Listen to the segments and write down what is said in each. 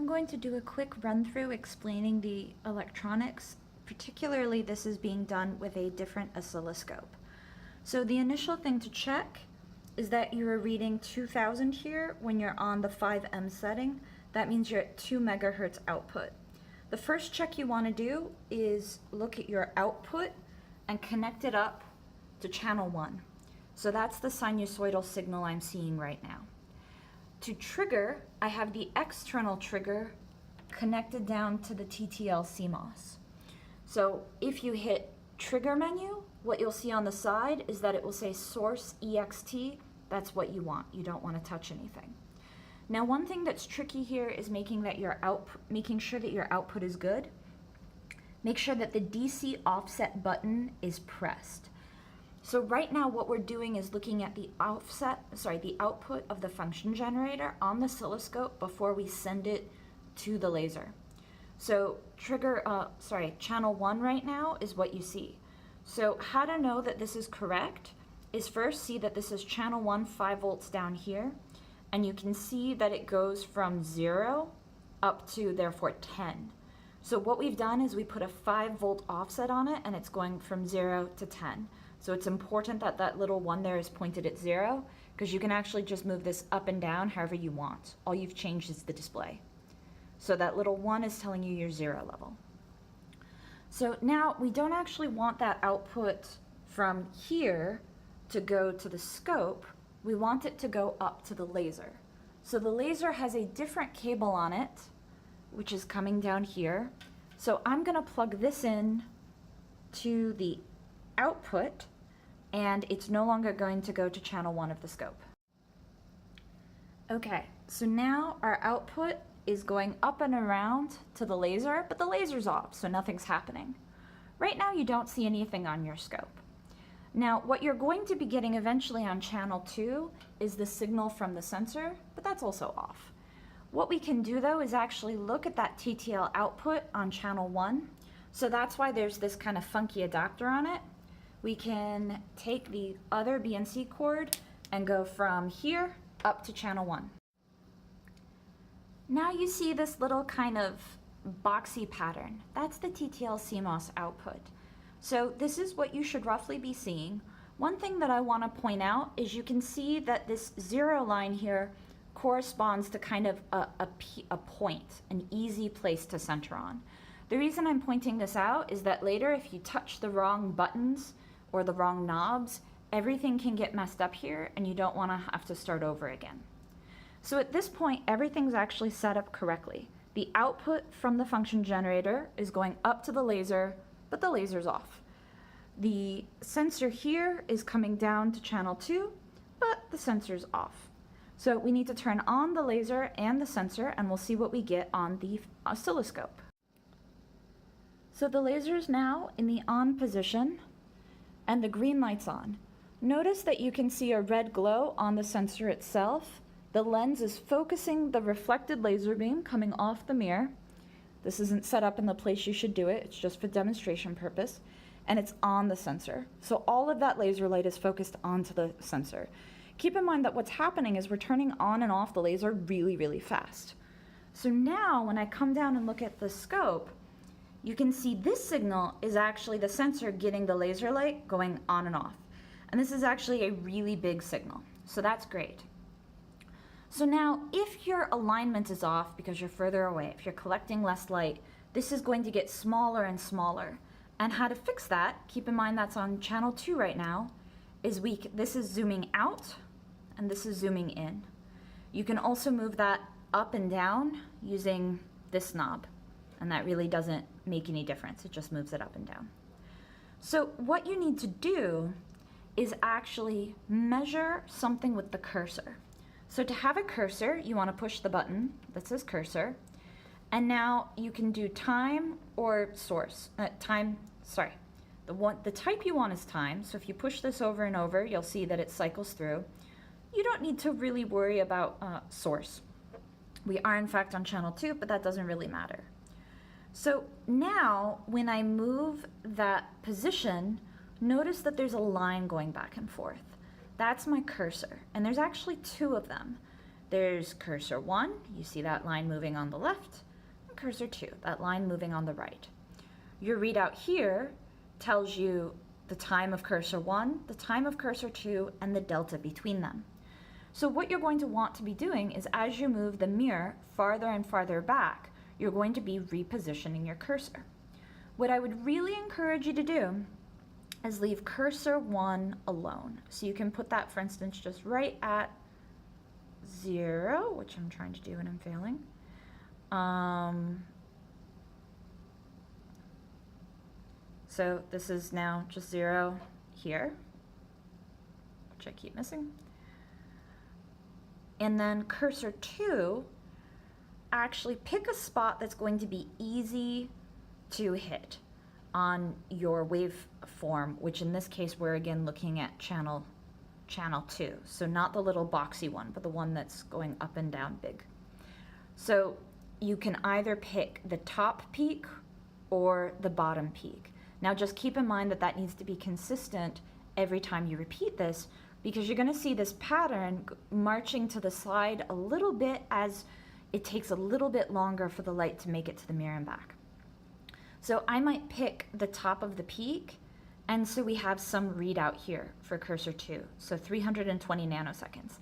going to do a quick run through explaining the electronics. Particularly, this is being done with a different oscilloscope. So the initial thing to check is that you are reading 2000 here when you're on the 5M setting. That means you're at 2 megahertz output. The first check you want to do is look at your output and connect it up to channel 1. So that's the sinusoidal signal I'm seeing right now. To trigger, I have the external trigger connected down to the TTL CMOS. So if you hit trigger menu, what you'll see on the side is that it will say source EXT. That's what you want. You don't want to touch anything. Now, one thing that's tricky here is making sure that your output is good. Make sure that the DC offset button is pressed. So right now what we're doing is looking at the output of the function generator on the oscilloscope before we send it to the laser. So channel 1 right now is what you see. So how to know that this is correct is first see that this is channel 1, 5 volts down here, and you can see that it goes from 0 up to therefore 10. So what we've done is we put a 5 volt offset on it, and it's going from 0 to 10. So it's important that that little 1 there is pointed at 0, because you can actually just move this up and down however you want. All you've changed is the display. So that little 1 is telling you your 0 level. So now we don't actually want that output from here to go to the scope. We want it to go up to the laser. So the laser has a different cable on it, which is coming down here. So I'm going to plug this in to the output, and it's no longer going to go to channel 1 of the scope. Okay, so now our output is going up and around to the laser, but the laser's off, so nothing's happening. Right now you don't see anything on your scope. Now what you're going to be getting eventually on channel 2 is the signal from the sensor, but that's also off. What we can do though is actually look at that TTL output on channel 1. So that's why there's this kind of funky adapter on it. We can take the other BNC cord and go from here up to channel 1. Now you see this little kind of boxy pattern. That's the TTL CMOS output. So this is what you should roughly be seeing. One thing that I want to point out is you can see that this 0 line here corresponds to kind of a point, an easy place to center on. The reason I'm pointing this out is that later if you touch the wrong buttons or the wrong knobs, everything can get messed up here and you don't want to have to start over again. So at this point, everything's actually set up correctly. The output from the function generator is going up to the laser, but the laser's off. The sensor here is coming down to channel 2, but the sensor's off. So we need to turn on the laser and the sensor, and we'll see what we get on the oscilloscope. So the laser is now in the on position, and the green light's on. Notice that you can see a red glow on the sensor itself. The lens is focusing the reflected laser beam coming off the mirror. This isn't set up in the place you should do it, it's just for demonstration purpose, and it's on the sensor. So all of that laser light is focused onto the sensor. Keep in mind that what's happening is we're turning on and off the laser really, really fast. So now when I come down and look at the scope, you can see this signal is actually the sensor getting the laser light going on and off. And this is actually a really big signal, so that's great. So now, if your alignment is off because you're further away, if you're collecting less light, this is going to get smaller and smaller. And how to fix that, keep in mind that's on channel 2 right now, is this is zooming out and this is zooming in. You can also move that up and down using this knob, and that really doesn't make any difference, it just moves it up and down. So what you need to do is actually measure something with the cursor. So to have a cursor, you want to push the button that says cursor, and now you can do time or source. The type you want is time, so if you push this over and over, you'll see that it cycles through. You don't need to really worry about source. We are in fact on channel 2, but that doesn't really matter. So now when I move that position, notice that there's a line going back and forth. That's my cursor, and there's actually 2 of them. There's cursor 1, you see that line moving on the left, and cursor 2, that line moving on the right. Your readout here tells you the time of cursor 1, the time of cursor 2, and the delta between them. So what you're going to want to be doing is as you move the mirror farther and farther back, you're going to be repositioning your cursor. What I would really encourage you to do is leave cursor 1 alone. So you can put that, for instance, just right at 0, which I'm trying to do and I'm failing. So this is now just 0 here, which I keep missing. And then cursor 2, actually pick a spot that's going to be easy to hit on your waveform, which in this case we're again looking at channel 2. So not the little boxy one, but the one that's going up and down big. So you can either pick the top peak or the bottom peak. Now just keep in mind that that needs to be consistent every time you repeat this, because you're going to see this pattern marching to the side a little bit as it takes a little bit longer for the light to make it to the mirror and back. So I might pick the top of the peak, and so we have some readout here for cursor 2, so 320 nanoseconds.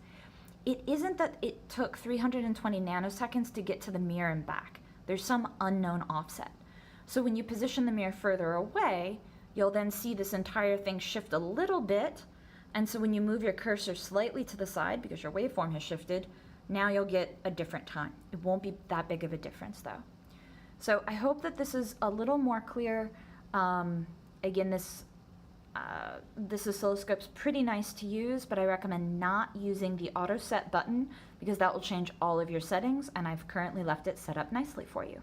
It isn't that it took 320 nanoseconds to get to the mirror and back. There's some unknown offset. So when you position the mirror further away, you'll then see this entire thing shift a little bit, and so when you move your cursor slightly to the side, because your waveform has shifted, now you'll get a different time. It won't be that big of a difference though. So I hope that this is a little more clear. Again, this oscilloscope's pretty nice to use, but I recommend not using the auto set button because that will change all of your settings, and I've currently left it set up nicely for you.